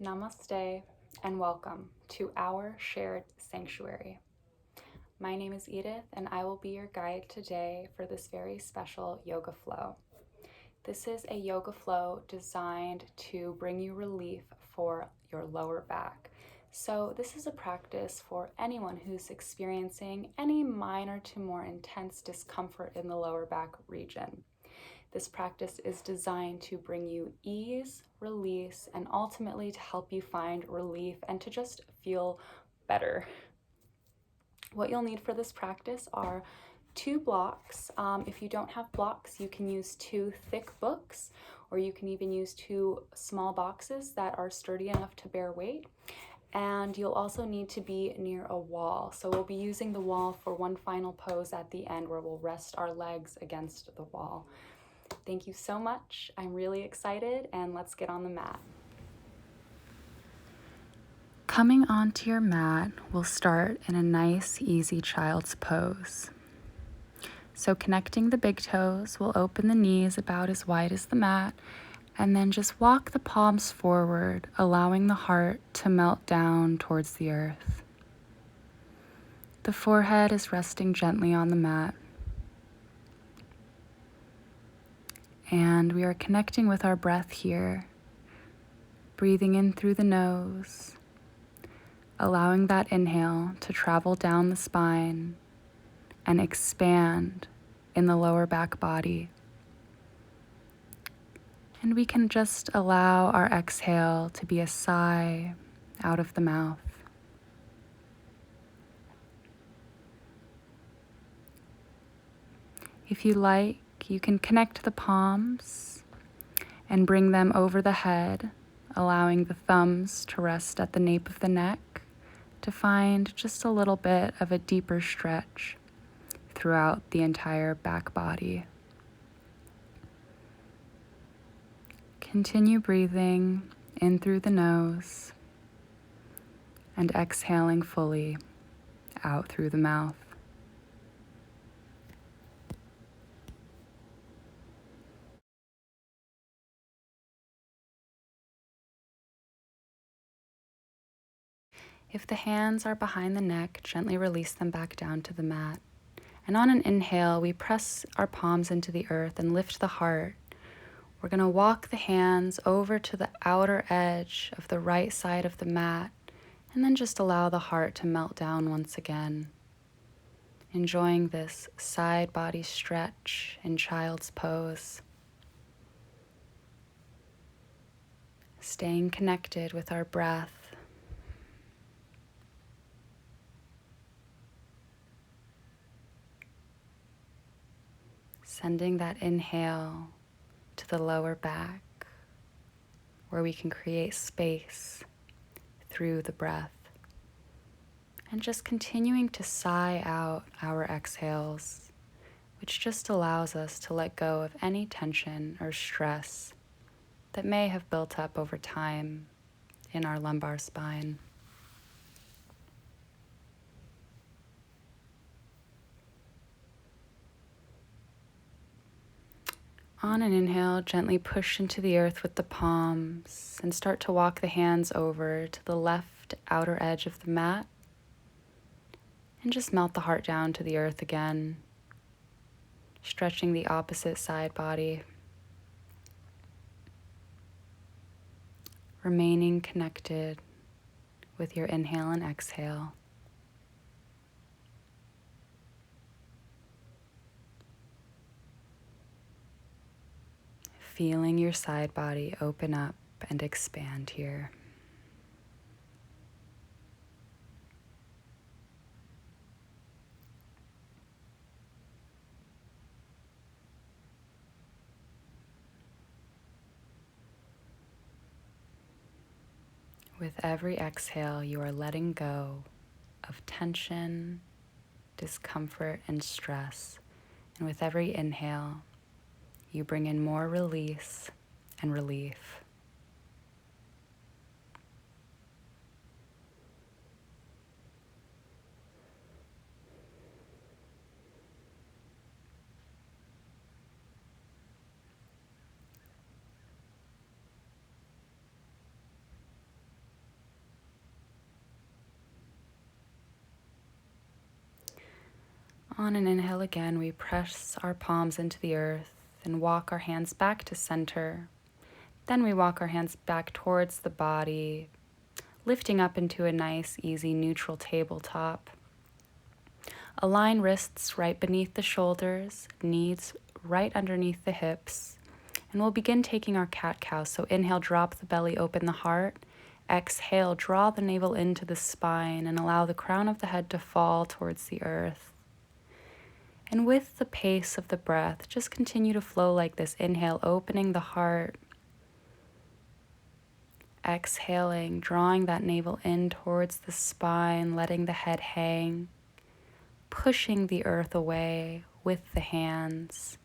Namaste and welcome to our shared sanctuary. My name is Edith and I will be your guide today for this very special yoga flow. This is a yoga flow designed to bring you relief for your lower back. So this is a practice for anyone who's experiencing any minor to more intense discomfort in the lower back region. This practice is designed to bring you ease, release, and ultimately to help you find relief and to just feel better. What you'll need for this practice are 2 blocks. If you don't have blocks, you can use 2 thick books, or you can even use 2 small boxes that are sturdy enough to bear weight. And you'll also need to be near a wall. So we'll be using the wall for one final pose at the end where we'll rest our legs against the wall. Thank you so much. I'm really excited, and let's get on the mat. Coming onto your mat, we'll start in a nice, easy child's pose. So connecting the big toes, we'll open the knees about as wide as the mat, and then just walk the palms forward, allowing the heart to melt down towards the earth. The forehead is resting gently on the mat. And we are connecting with our breath here, breathing in through the nose, allowing that inhale to travel down the spine and expand in the lower back body. And we can just allow our exhale to be a sigh out of the mouth. If you like, you can connect the palms and bring them over the head, allowing the thumbs to rest at the nape of the neck to find just a little bit of a deeper stretch throughout the entire back body. Continue breathing in through the nose and exhaling fully out through the mouth. If the hands are behind the neck, gently release them back down to the mat. And on an inhale, we press our palms into the earth and lift the heart. We're going to walk the hands over to the outer edge of the right side of the mat, and then just allow the heart to melt down once again. Enjoying this side body stretch in child's pose. Staying connected with our breath. Sending that inhale to the lower back, where we can create space through the breath. And just continuing to sigh out our exhales, which just allows us to let go of any tension or stress that may have built up over time in our lumbar spine. On an inhale, gently push into the earth with the palms and start to walk the hands over to the left outer edge of the mat. And just melt the heart down to the earth again, stretching the opposite side body. Remaining connected with your inhale and exhale. Feeling your side body open up and expand here. With every exhale, you are letting go of tension, discomfort, and stress. And with every inhale, you bring in more release and relief. On an inhale again, we press our palms into the earth and walk our hands back to center. Then we walk our hands back towards the body, lifting up into a nice, easy, neutral tabletop. Align wrists right beneath the shoulders, knees right underneath the hips. And we'll begin taking our cat-cow. So inhale, drop the belly, open the heart. Exhale, draw the navel into the spine and allow the crown of the head to fall towards the earth. And with the pace of the breath, just continue to flow like this. Inhale, opening the heart. Exhaling, drawing that navel in towards the spine, letting the head hang, pushing the earth away with the hands,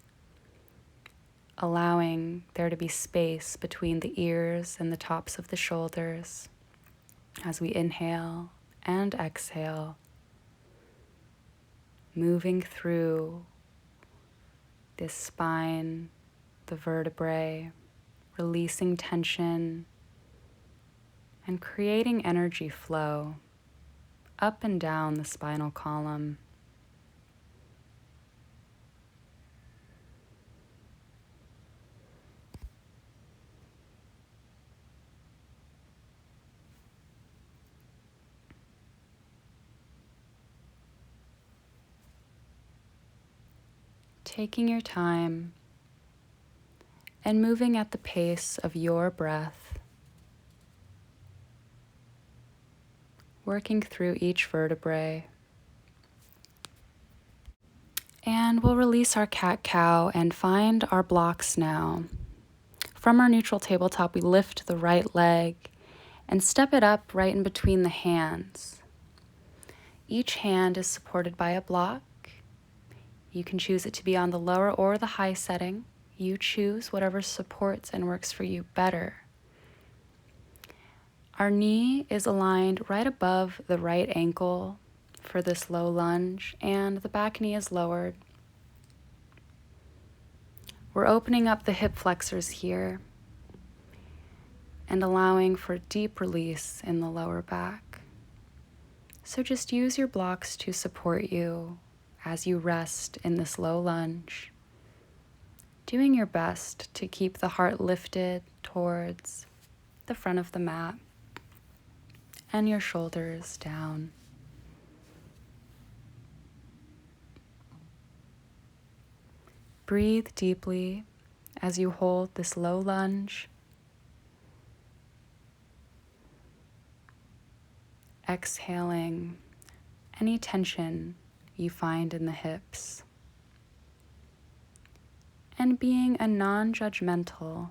allowing there to be space between the ears and the tops of the shoulders as we inhale and exhale, moving through this spine, the vertebrae, releasing tension and creating energy flow up and down the spinal column. Taking your time and moving at the pace of your breath, working through each vertebrae. And we'll release our cat-cow and find our blocks now. From our neutral tabletop, we lift the right leg and step it up right in between the hands. Each hand is supported by a block. You can choose it to be on the lower or the high setting. You choose whatever supports and works for you better. Our knee is aligned right above the right ankle for this low lunge, and the back knee is lowered. We're opening up the hip flexors here and allowing for deep release in the lower back. So just use your blocks to support you as you rest in this low lunge, doing your best to keep the heart lifted towards the front of the mat and your shoulders down. Breathe deeply as you hold this low lunge. Exhaling any tension you find in the hips. And being a non-judgmental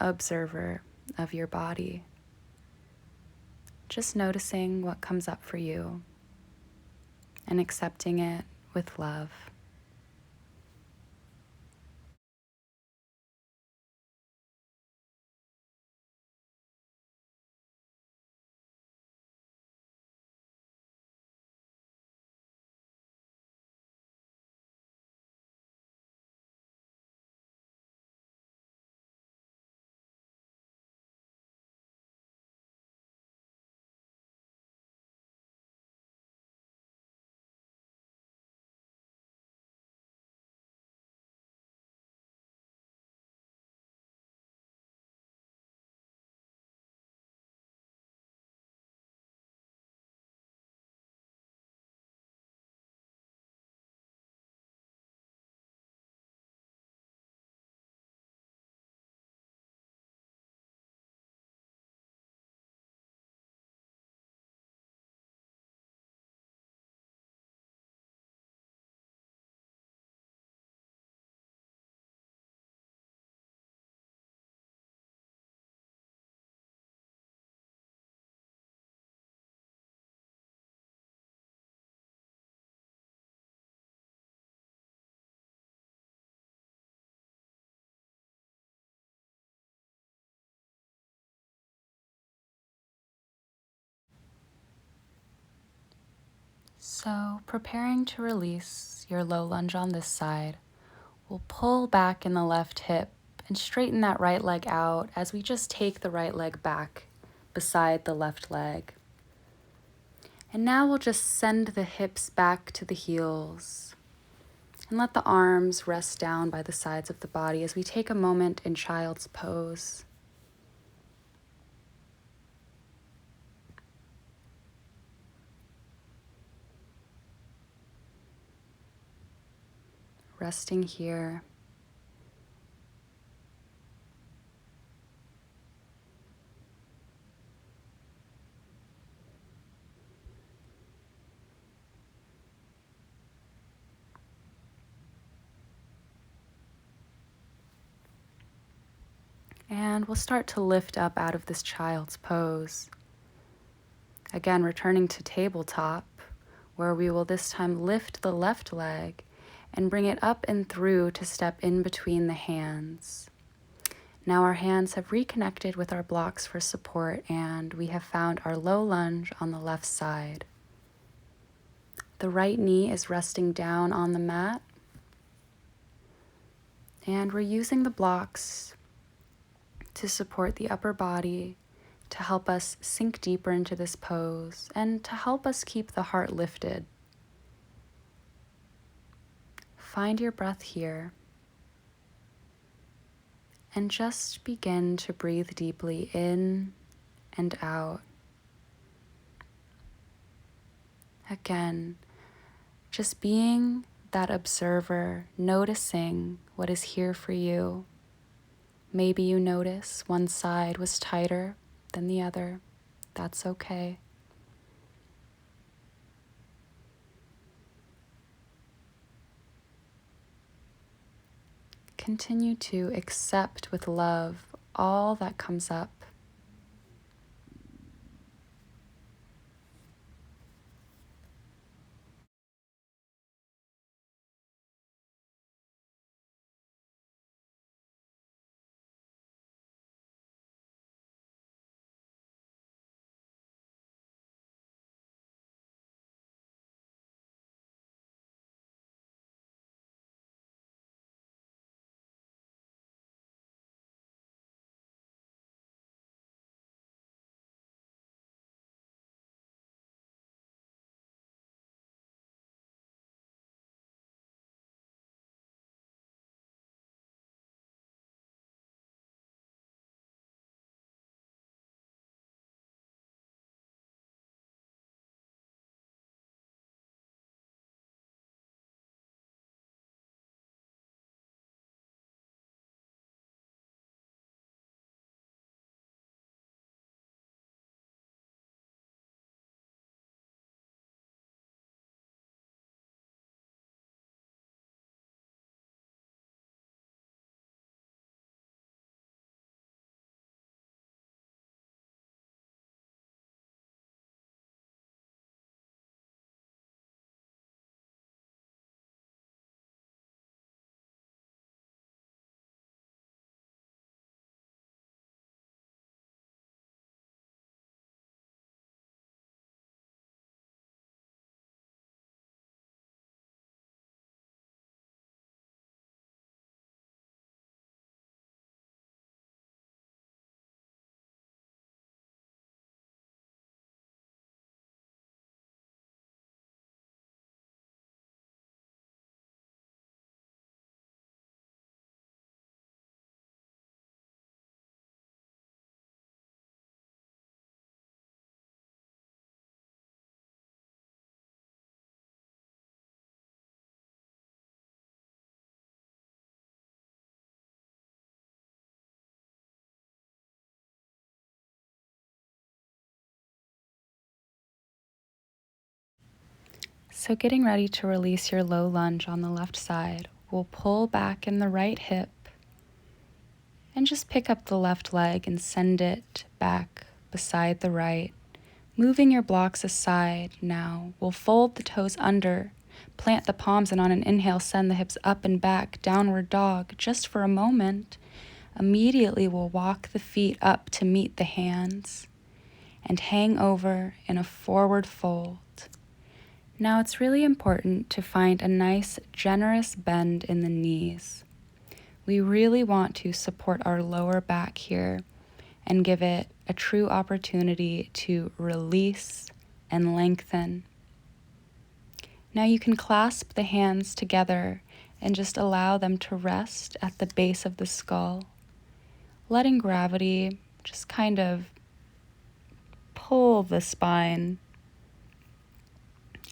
observer of your body. Just noticing what comes up for you and accepting it with love. So, preparing to release your low lunge on this side, we'll pull back in the left hip and straighten that right leg out as we just take the right leg back beside the left leg. And now we'll just send the hips back to the heels, And let the arms rest down by the sides of the body as we take a moment in child's pose. Resting here. And we'll start to lift up out of this child's pose. Again, returning to tabletop, where we will this time lift the left leg and bring it up and through to step in between the hands. Now our hands have reconnected with our blocks for support, and we have found our low lunge on the left side. The right knee is resting down on the mat, and we're using the blocks to support the upper body, to help us sink deeper into this pose, and to help us keep the heart lifted. Find your breath here, and just begin to breathe deeply in and out. Again, just being that observer, noticing what is here for you. Maybe you notice one side was tighter than the other. That's okay. Continue to accept with love all that comes up. So getting ready to release your low lunge on the left side, we'll pull back in the right hip and just pick up the left leg and send it back beside the right. Moving your blocks aside now, we'll fold the toes under, plant the palms, and on an inhale, send the hips up and back, downward dog, just for a moment. Immediately, we'll walk the feet up to meet the hands and hang over in a forward fold. Now it's really important to find a nice, generous bend in the knees. We really want to support our lower back here and give it a true opportunity to release and lengthen. Now you can clasp the hands together and just allow them to rest at the base of the skull, letting gravity just kind of pull the spine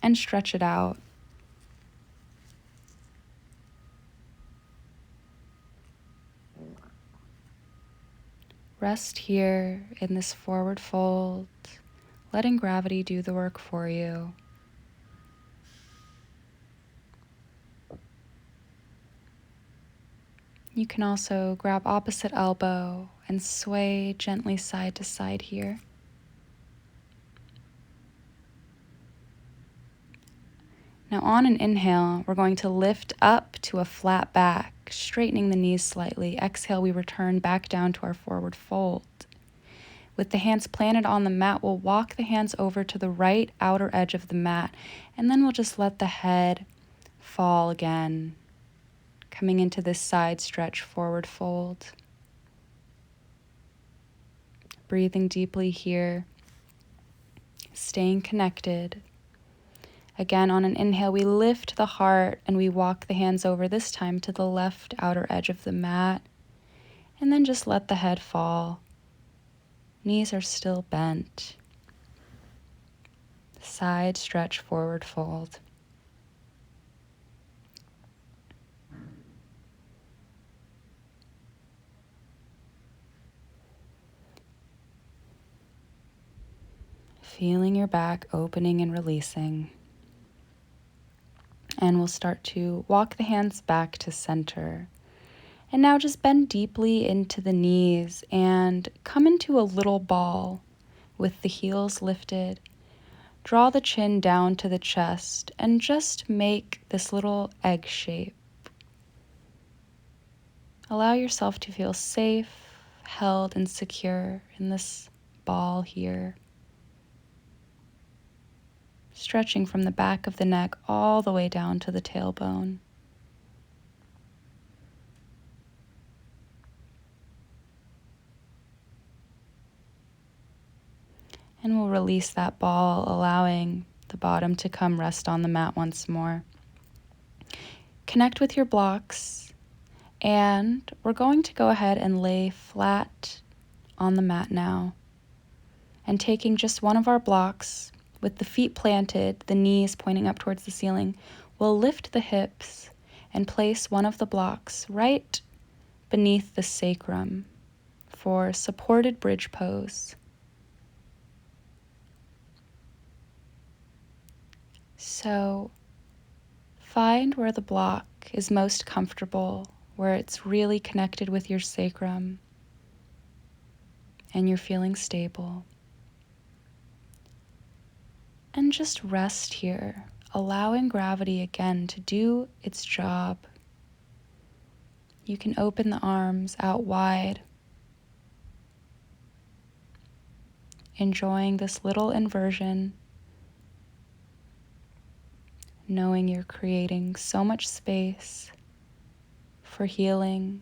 and stretch it out. Rest here in this forward fold, letting gravity do the work for you. You can also grab opposite elbow and sway gently side to side here. Now on an inhale, we're going to lift up to a flat back, straightening the knees slightly. Exhale, we return back down to our forward fold. With the hands planted on the mat, we'll walk the hands over to the right outer edge of the mat, and then we'll just let the head fall again, coming into this side stretch forward fold. Breathing deeply here, staying connected. Again, on an inhale, we lift the heart and we walk the hands over, this time to the left outer edge of the mat, and then just let the head fall. Knees are still bent. Side stretch, forward fold. Feeling your back opening and releasing. And we'll start to walk the hands back to center. And now just bend deeply into the knees and come into a little ball with the heels lifted. Draw the chin down to the chest and just make this little egg shape. Allow yourself to feel safe, held, and secure in this ball here. Stretching from the back of the neck all the way down to the tailbone. And we'll release that ball, allowing the bottom to come rest on the mat once more. Connect with your blocks, and we're going to go ahead and lay flat on the mat now. And taking just one of our blocks, with the feet planted, the knees pointing up towards the ceiling, we'll lift the hips and place one of the blocks right beneath the sacrum for supported bridge pose. So find where the block is most comfortable, where it's really connected with your sacrum and you're feeling stable. And just rest here, allowing gravity again to do its job. You can open the arms out wide, enjoying this little inversion, knowing you're creating so much space for healing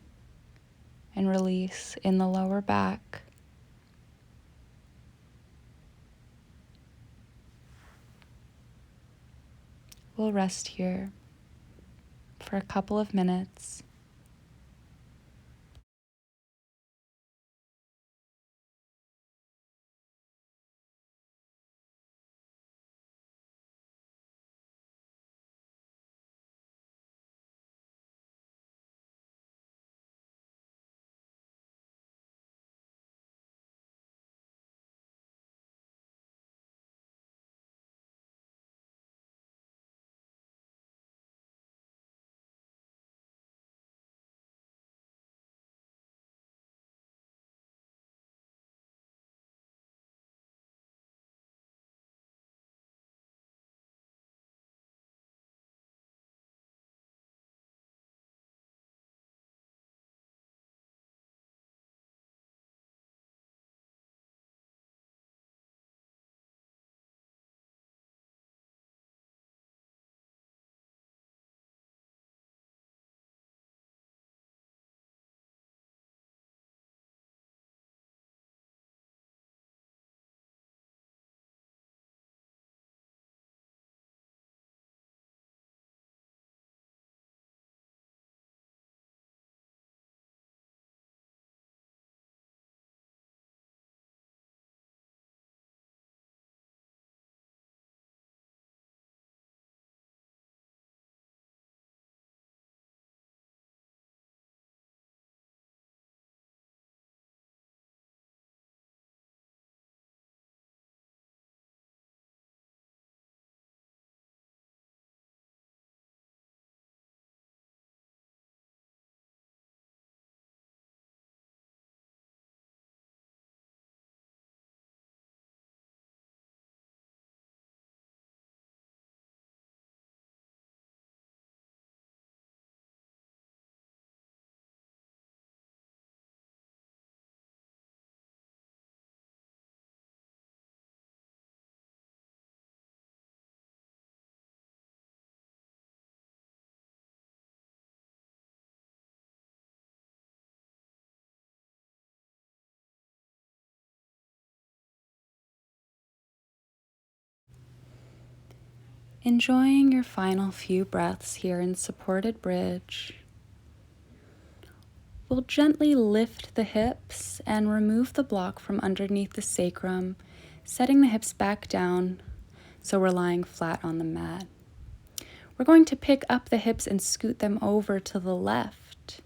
and release in the lower back. We'll rest here for a couple of minutes. Enjoying your final few breaths here in supported bridge. We'll gently lift the hips and remove the block from underneath the sacrum, setting the hips back down so we're lying flat on the mat. We're going to pick up the hips and scoot them over to the left.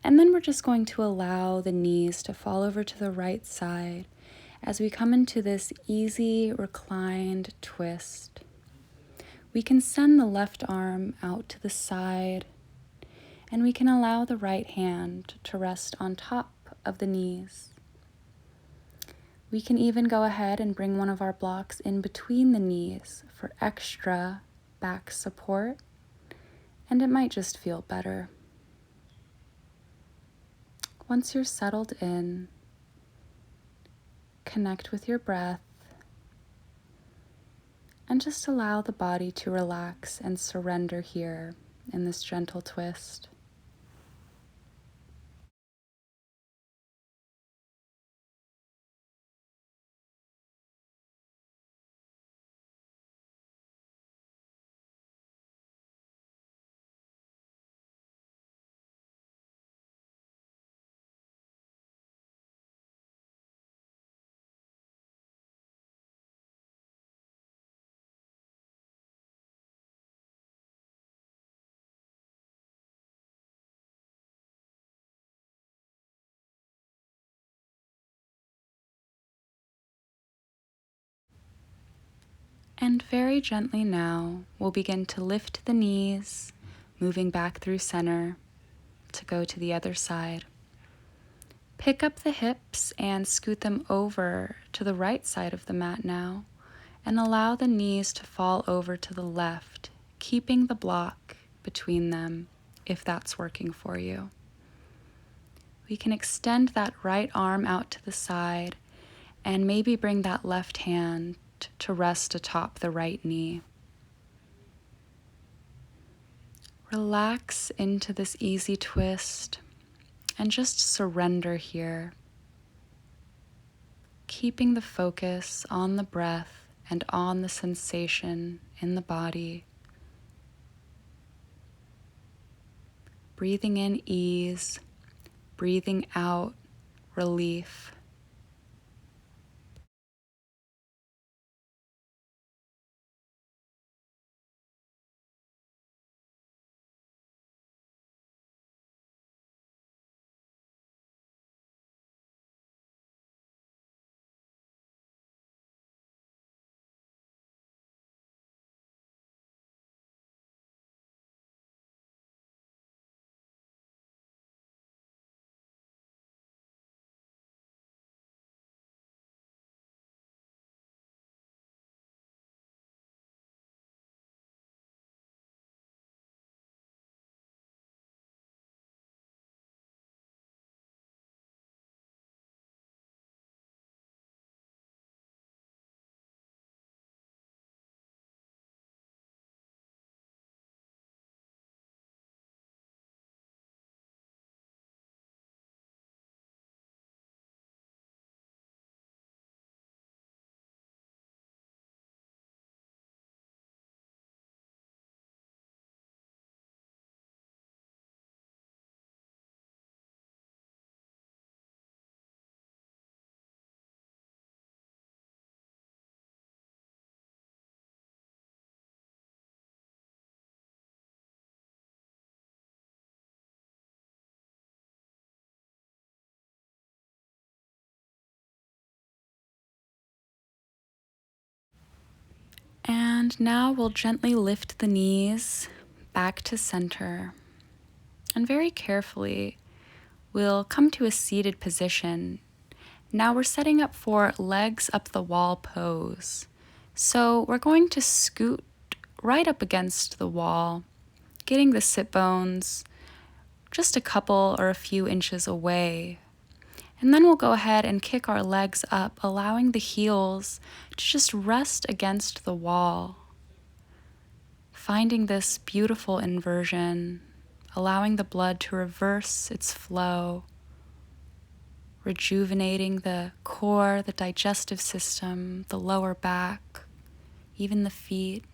And then we're just going to allow the knees to fall over to the right side as we come into this easy reclined twist. We can send the left arm out to the side, and we can allow the right hand to rest on top of the knees. We can even go ahead and bring one of our blocks in between the knees for extra back support, and it might just feel better. Once you're settled in, connect with your breath and just allow the body to relax and surrender here in this gentle twist. And very gently now, we'll begin to lift the knees, moving back through center to go to the other side. Pick up the hips and scoot them over to the right side of the mat now, and allow the knees to fall over to the left, keeping the block between them if that's working for you. We can extend that right arm out to the side and maybe bring that left hand to rest atop the right knee. Relax into this easy twist and just surrender here, keeping the focus on the breath and on the sensation in the body. Breathing in ease, breathing out relief. And now we'll gently lift the knees back to center. And very carefully, we'll come to a seated position. Now we're setting up for legs up the wall pose. So we're going to scoot right up against the wall, getting the sit bones just a couple or a few inches away. And then we'll go ahead and kick our legs up, allowing the heels to just rest against the wall. Finding this beautiful inversion, allowing the blood to reverse its flow, rejuvenating the core, the digestive system, the lower back, even the feet.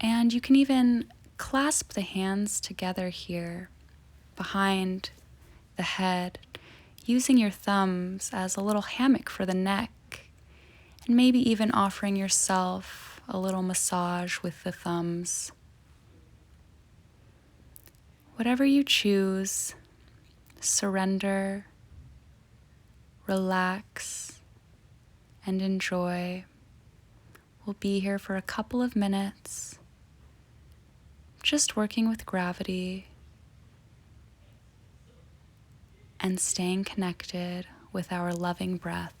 And you can even clasp the hands together here behind the head, using your thumbs as a little hammock for the neck, and maybe even offering yourself a little massage with the thumbs. Whatever you choose, surrender, relax, and enjoy. We'll be here for a couple of minutes, just working with gravity and staying connected with our loving breath.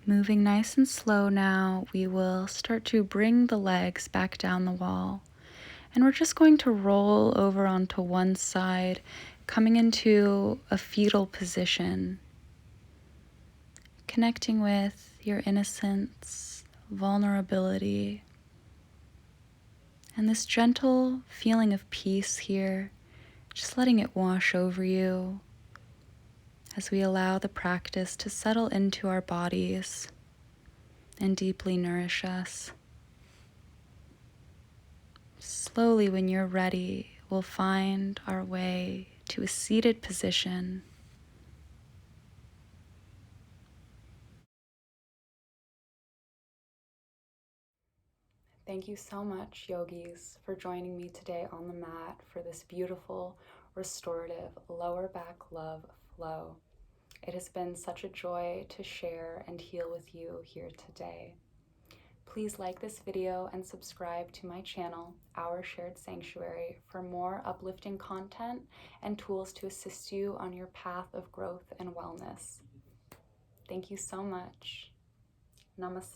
Moving nice and slow now, we will start to bring the legs back down the wall. And we're just going to roll over onto one side, coming into a fetal position, connecting with your innocence, vulnerability, and this gentle feeling of peace here, just letting it wash over you as we allow the practice to settle into our bodies and deeply nourish us. Slowly, when you're ready, we'll find our way to a seated position. Thank you so much, yogis, for joining me today on the mat for this beautiful, restorative lower back love flow. It has been such a joy to share and heal with you here today. Please like this video and subscribe to my channel, Our Shared Sanctuary, for more uplifting content and tools to assist you on your path of growth and wellness. Thank you so much. Namaste.